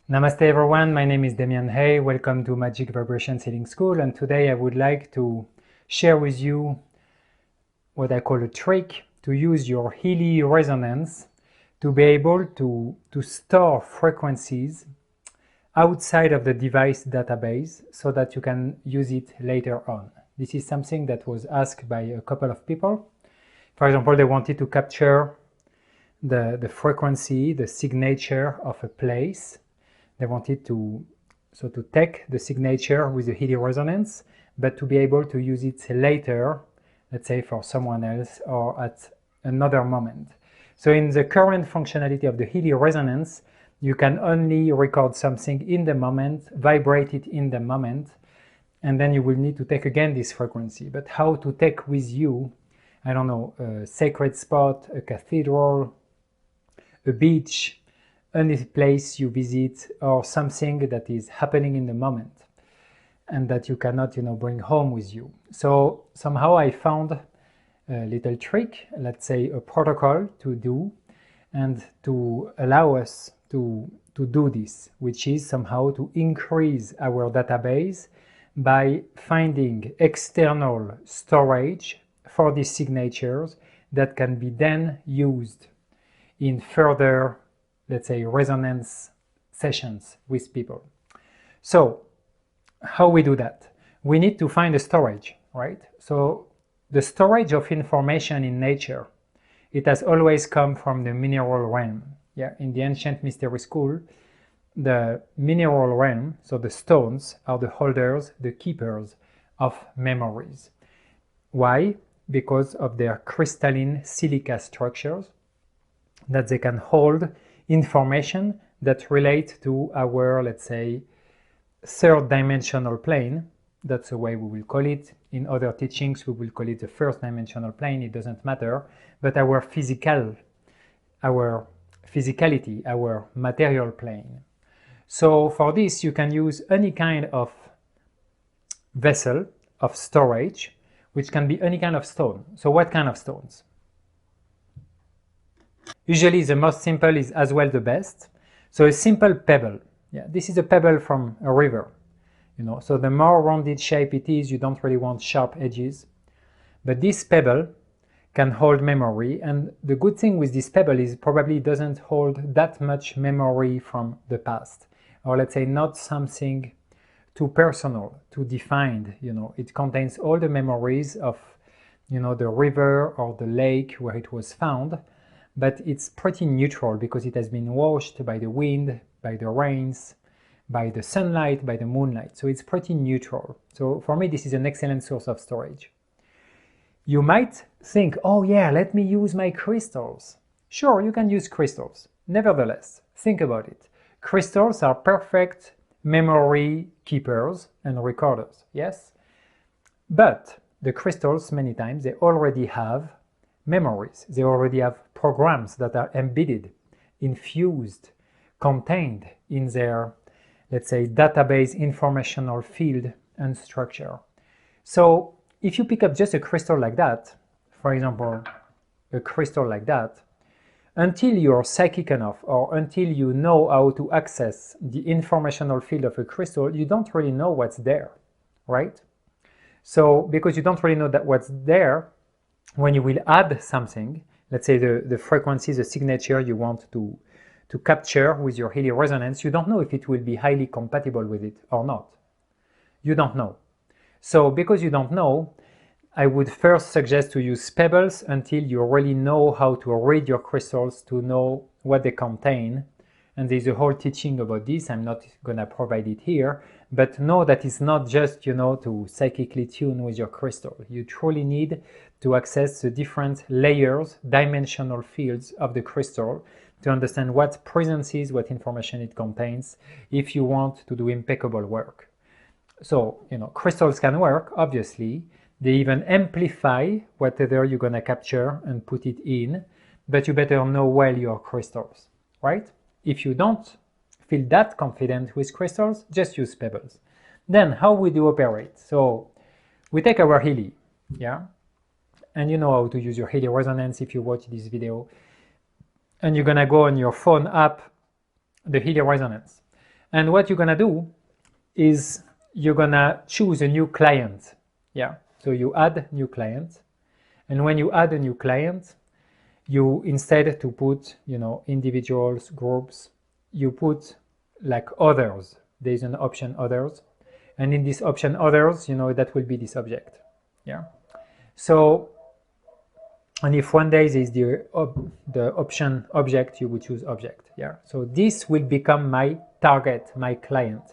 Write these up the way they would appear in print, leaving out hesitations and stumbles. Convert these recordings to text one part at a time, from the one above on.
Namaste everyone, my name is Demian Haye. Welcome to Magic Vibration Healing School, and today I would like to share with you what I call a trick to use your Healy resonance to be able to store frequencies outside of the device database so that you can use it later on. This is something that was asked by a couple of people. For example, they wanted to capture the frequency, the signature of a place. They wanted to take the signature with the Healy resonance, but to be able to use it later, let's say for someone else or at another moment. So in the current functionality of the Healy resonance, you can only record something in the moment, vibrate it in the moment, and then you will need to take again this frequency. But how to take with you, I don't know, a sacred spot, a cathedral, a beach, any place you visit, or something that is happening in the moment and that you cannot, bring home with you. So somehow I found a little trick, let's say a protocol to do and to allow us to do this, which is somehow to increase our database by finding external storage for these signatures that can be then used in further, let's say, resonance sessions with people. So how we do that? We need to find a storage, right? So the storage of information in nature, it has always come from the mineral realm. Yeah, in the ancient mystery school, the mineral realm, so the stones, are the holders, the keepers of memories. Why? Because of their crystalline silica structures, that they can hold information that relate to our, let's say, third dimensional plane. That's the way we will call it. In other teachings, we will call it the first dimensional plane. It doesn't matter. But our physicality, our material plane. So for this, you can use any kind of vessel of storage, which can be any kind of stone. So what kind of stones? Usually the most simple is as well the best. So a simple pebble. Yeah, this is a pebble from a river. So the more rounded shape it is, you don't really want sharp edges. But this pebble can hold memory, and the good thing with this pebble is probably it doesn't hold that much memory from the past, or let's say not something too personal, too defined. It contains all the memories of the river or the lake where it was found, but it's pretty neutral because it has been washed by the wind, by the rains, by the sunlight, by the moonlight. So it's pretty neutral. So for me, this is an excellent source of storage. You might think, oh yeah, let me use my crystals. Sure, you can use crystals. Nevertheless, think about it. Crystals are perfect memory keepers and recorders, yes? But the crystals, many times, they already have memories. They already have programs that are embedded, infused, contained in their, let's say, database informational field and structure. So if you pick up just a crystal like that, for example, a crystal like that, until you're psychic enough or until you know how to access the informational field of a crystal, you don't really know what's there, right? So because you don't really know that what's there, when you will add something, let's say the frequency, the signature you want to capture with your Healy resonance, you don't know if it will be highly compatible with it or not. You don't know. So because you don't know, I would first suggest to use pebbles until you really know how to read your crystals, to know what they contain. And there's a whole teaching about this. I'm not going to provide it here, but know that it's not just, to psychically tune with your crystal. You truly need to access the different layers, dimensional fields of the crystal to understand what presence is, what information it contains, if you want to do impeccable work. So, crystals can work, obviously. They even amplify whatever you're going to capture and put it in, but you better know well your crystals, right? If you don't feel that confident with crystals, just use pebbles. Then how we do operate? So we take our Healy, yeah? And you know how to use your Healy resonance if you watch this video. And you're going to go on your phone app, the Healy resonance. And what you're gonna do is you're gonna choose a new client. Yeah, so you add new client, and when you add a new client, you, instead to put, individuals, groups, you put like others. There's an option others, and in this option others, that will be this object. Yeah. So, and if one day is the option object, you would choose object. Yeah. So this will become my target, my client.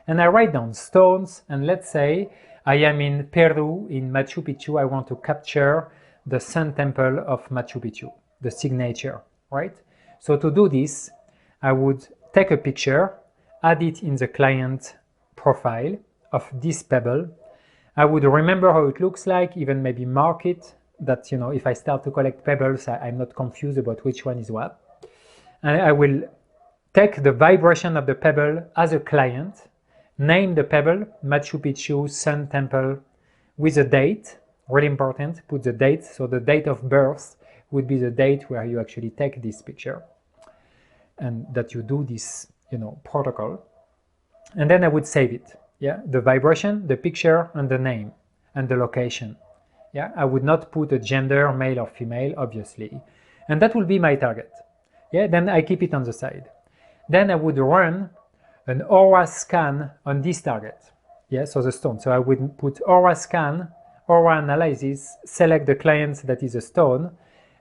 And I write down stones, and let's say I am in Peru, in Machu Picchu. I want to capture the Sun Temple of Machu Picchu, the signature, right? So to do this, I would take a picture, add it in the client profile of this pebble. I would remember how it looks like, even maybe mark it, that, if I start to collect pebbles, I'm not confused about which one is what. And I will take the vibration of the pebble as a client, name the pebble Machu Picchu Sun Temple with a date, really important, put the date, so the date of birth would be the date where you actually take this picture and that you do this, protocol. And then I would save it. Yeah, the vibration, the picture, and the name, and the location. Yeah, I would not put a gender, male or female, obviously. And that will be my target. Yeah, then I keep it on the side. Then I would run an aura scan on this target. Yeah, so the stone. So I would put aura scan, aura analysis, select the client that is a stone,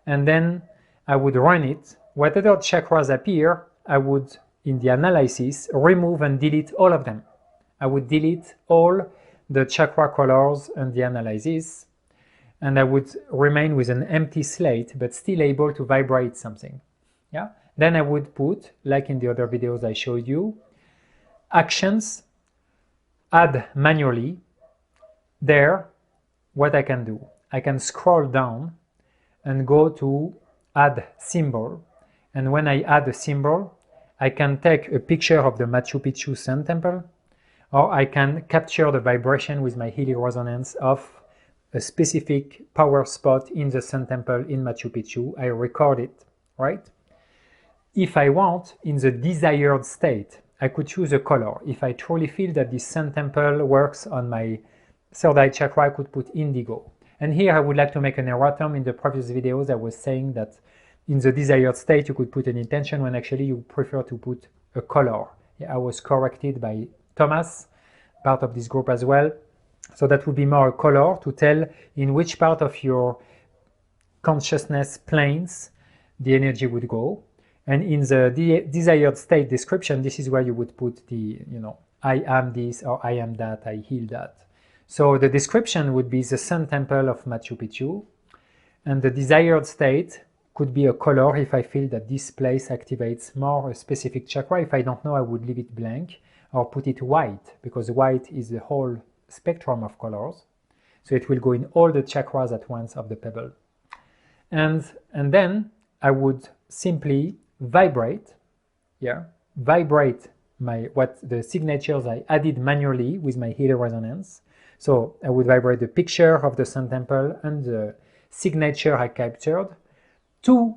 and then I would run it. Whatever chakras appear, I would, in the analysis, remove and delete all of them. I would delete all the chakra colors and the analysis, and I would remain with an empty slate, but still able to vibrate something. Yeah. Then I would put, like in the other videos I showed you, actions, add manually. There, what I can do, I can scroll down and go to add symbol. And when I add a symbol, I can take a picture of the Machu Picchu Sun Temple, or I can capture the vibration with my Healy resonance of a specific power spot in the Sun Temple in Machu Picchu. I record it, right? If I want, in the desired state, I could choose a color. If I truly feel that this Sun Temple works on my third eye chakra, I could put indigo. And here I would like to make an erratum. In the previous videos, I was saying that in the desired state, you could put an intention when actually you prefer to put a color. Yeah, I was corrected by Thomas, part of this group as well. So that would be more a color to tell in which part of your consciousness planes the energy would go. And in the desired state description, this is where you would put the, I am this, or I am that, I heal that. So the description would be the Sun Temple of Machu Picchu. And the desired state could be a color if I feel that this place activates more a specific chakra. If I don't know, I would leave it blank or put it white, because white is the whole spectrum of colors. So it will go in all the chakras at once of the pebble. And then I would simply vibrate, vibrate the signatures I added manually with my Healy resonance. So I would vibrate the picture of the Sun Temple and the signature I captured to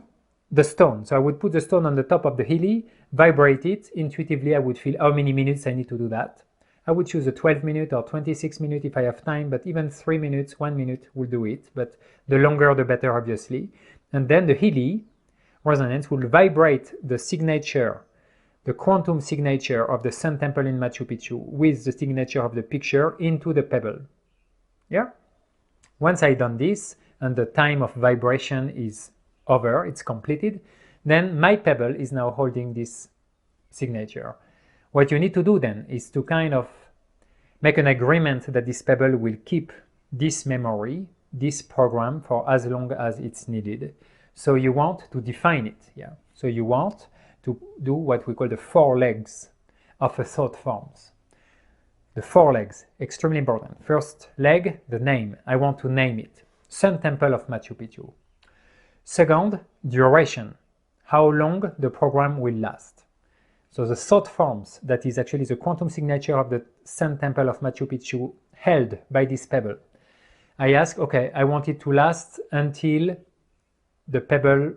the stone. So I would put the stone on the top of the Healy, vibrate it. Intuitively, I would feel how many minutes I need to do that. I would choose a 12-minute or 26-minute if I have time, but even 3 minutes, 1 minute will do it. But the longer, the better, obviously. And then the Healy resonance will vibrate the signature, the quantum signature of the Sun Temple in Machu Picchu with the signature of the picture into the pebble. Yeah? Once I've done this and the time of vibration is over, it's completed, then my pebble is now holding this signature. What you need to do then is to kind of make an agreement that this pebble will keep this memory, this program, for as long as it's needed. So you want to define it. Yeah. So you want to do what we call the 4 legs of a thought forms. The 4 legs, extremely important. First leg, the name. I want to name it. Sun Temple of Machu Picchu. Second, duration. How long the program will last. So the thought forms, that is actually the quantum signature of the Sun Temple of Machu Picchu held by this pebble. I ask, I want it to last until the pebble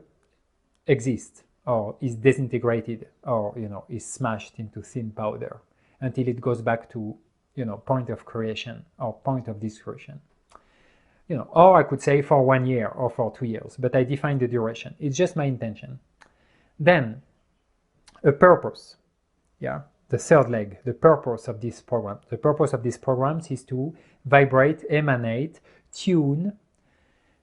exists. or is disintegrated, or is smashed into thin powder until it goes back to point of creation or point of destruction. Or I could say for 1 year or for 2 years, but I define the duration. It's just my intention. Then a purpose. Yeah, the third leg, the purpose of this program. The purpose of these programs is to vibrate, emanate, tune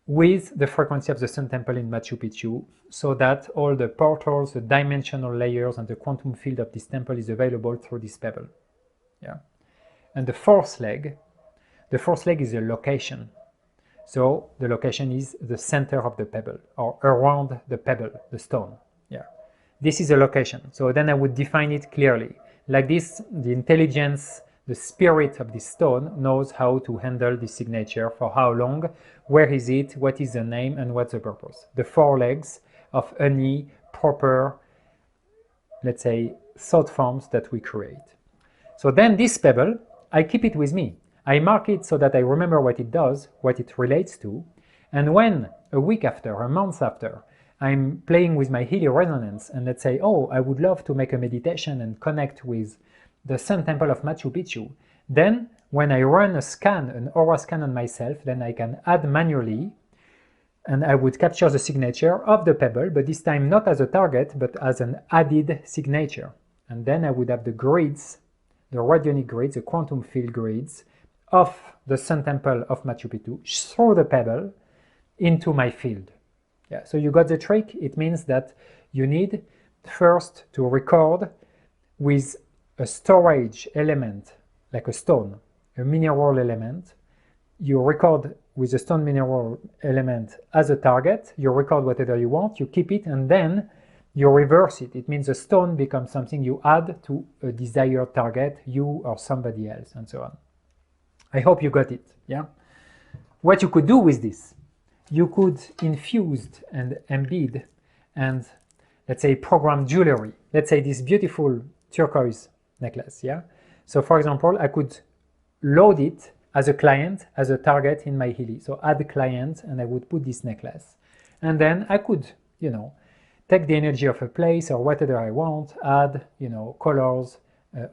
with the frequency of the Sun Temple in Machu Picchu, so that all the portals, the dimensional layers, and the quantum field of this temple is available through this pebble. Yeah. And the fourth leg is a location. So the location is the center of the pebble, or around the pebble, the stone. Yeah. This is a location. So then I would define it clearly. Like this, the intelligence, the spirit of this stone knows how to handle this signature, for how long, where is it, what is the name, and what's the purpose. The 4 legs of any proper, let's say, thought forms that we create. So then this pebble, I keep it with me. I mark it so that I remember what it does, what it relates to, and when a week after, a month after, I'm playing with my Healy resonance and let's say, oh, I would love to make a meditation and connect with the Sun Temple of Machu Picchu, then when I run a scan, an aura scan on myself, then I can add manually, and I would capture the signature of the pebble, but this time not as a target, but as an added signature. And then I would have the grids, the radionic grids, the quantum field grids of the Sun Temple of Machu Picchu through the pebble into my field. Yeah, so you got the trick. It means that you need first to record with a storage element, like a stone, a mineral element. You record with a stone mineral element as a target. You record whatever you want, you keep it, and then you reverse it. It means a stone becomes something you add to a desired target, you or somebody else, and so on. I hope you got it. Yeah. What you could do with this, you could infuse and embed and, let's say, program jewelry. Let's say this beautiful turquoise necklace. Yeah. So for example, I could load it as a client, as a target in my Healy. So add client, and I would put this necklace. And then I could, take the energy of a place or whatever I want, add, colors,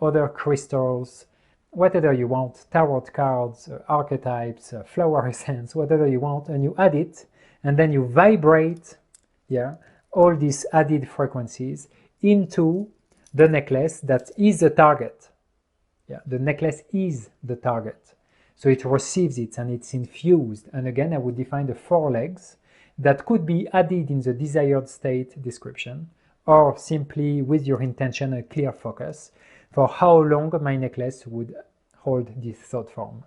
other crystals, whatever you want, tarot cards, archetypes, flower essence, whatever you want, and you add it, and then you vibrate, all these added frequencies into the necklace that is the target. Yeah, the necklace is the target. So it receives it and it's infused. And again, I would define the 4 legs that could be added in the desired state description, or simply with your intention and clear focus for how long my necklace would hold this thought form.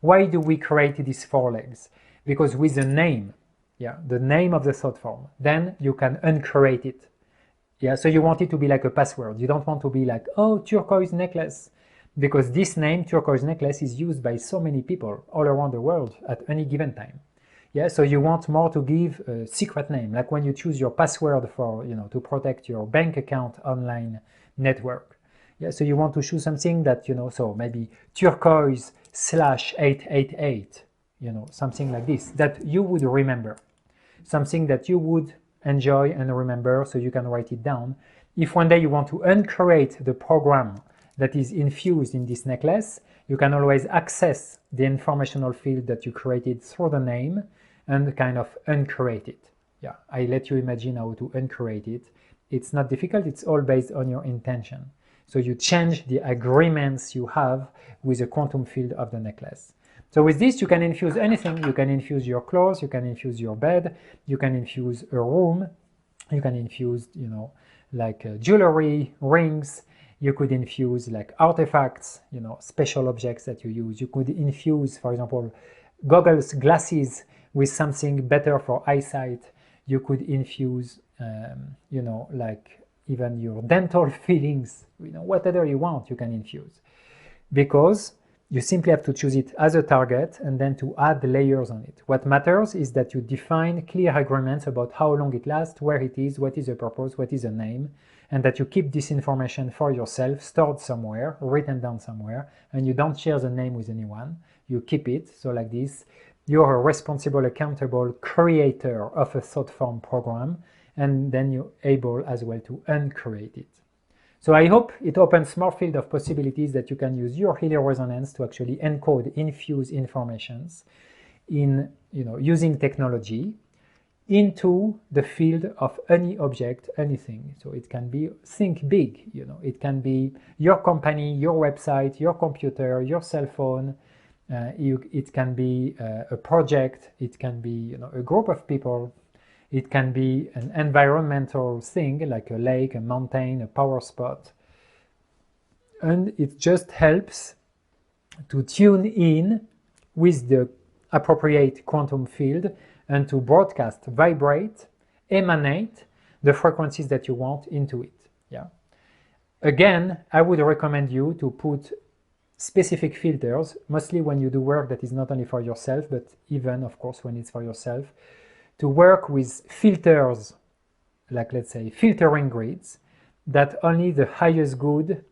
Why do we create these 4 legs? Because with the name, the name of the thought form, then you can uncreate it. Yeah, so you want it to be like a password. You don't want to be like, oh, turquoise necklace, because this name, turquoise necklace, is used by so many people all around the world at any given time. Yeah, so you want more to give a secret name, like when you choose your password for, to protect your bank account online network. Yeah, so you want to choose something that, so maybe turquoise/888, something like this, that you would remember, something that you would enjoy and remember, so you can write it down. If one day you want to uncreate the program that is infused in this necklace, you can always access the informational field that you created through the name and kind of uncreate it. Yeah, I let you imagine how to uncreate it. It's not difficult, it's all based on your intention. So you change the agreements you have with the quantum field of the necklace. So with this, you can infuse anything. You can infuse your clothes, you can infuse your bed, you can infuse a room, you can infuse, like jewelry, rings, you could infuse like artifacts, special objects that you use. You could infuse, for example, goggles, glasses with something better for eyesight. You could infuse, like even your dental fillings, whatever you want, you can infuse. Because you simply have to choose it as a target and then to add layers on it. What matters is that you define clear agreements about how long it lasts, where it is, what is the purpose, what is the name, and that you keep this information for yourself, stored somewhere, written down somewhere, and you don't share the name with anyone. You keep it, so like this. You're a responsible, accountable creator of a thought form program, and then you're able as well to uncreate it. So I hope it opens more field of possibilities that you can use your Healy resonance to actually encode, infuse informations in, using technology into the field of any object, anything. So it can be, think big, it can be your company, your website, your computer, your cell phone. It can be a project, it can be a group of people, it can be an environmental thing like a lake, a mountain, a power spot. And it just helps to tune in with the appropriate quantum field and to broadcast, vibrate, emanate the frequencies that you want into it. Yeah. Again, I would recommend you to put specific filters, mostly when you do work that is not only for yourself, but even, of course, when it's for yourself, to work with filters, like let's say filtering grids, that only the highest good,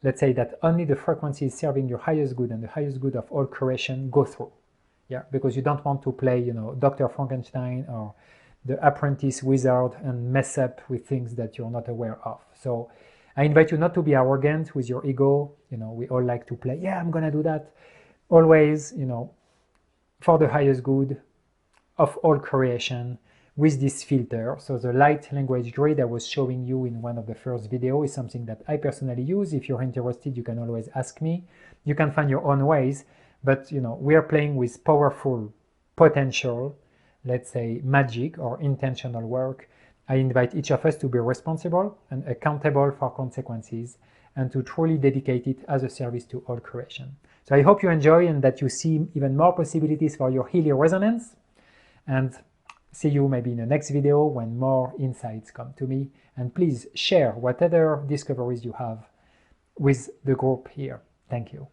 let's say that only the frequencies serving your highest good and the highest good of all creation go through. Yeah, because you don't want to play, Dr. Frankenstein or the apprentice wizard and mess up with things that you're not aware of. So I invite you not to be arrogant with your ego. We all like to play, yeah, I'm gonna do that. Always, for the highest good of all creation with this filter. So the light language grid I was showing you in one of the first videos is something that I personally use. If you're interested, you can always ask me. You can find your own ways, but we are playing with powerful potential, let's say magic or intentional work. I invite each of us to be responsible and accountable for consequences and to truly dedicate it as a service to all creation. So I hope you enjoy and that you see even more possibilities for your Healy resonance. And see you maybe in the next video when more insights come to me. And please share whatever discoveries you have with the group here. Thank you.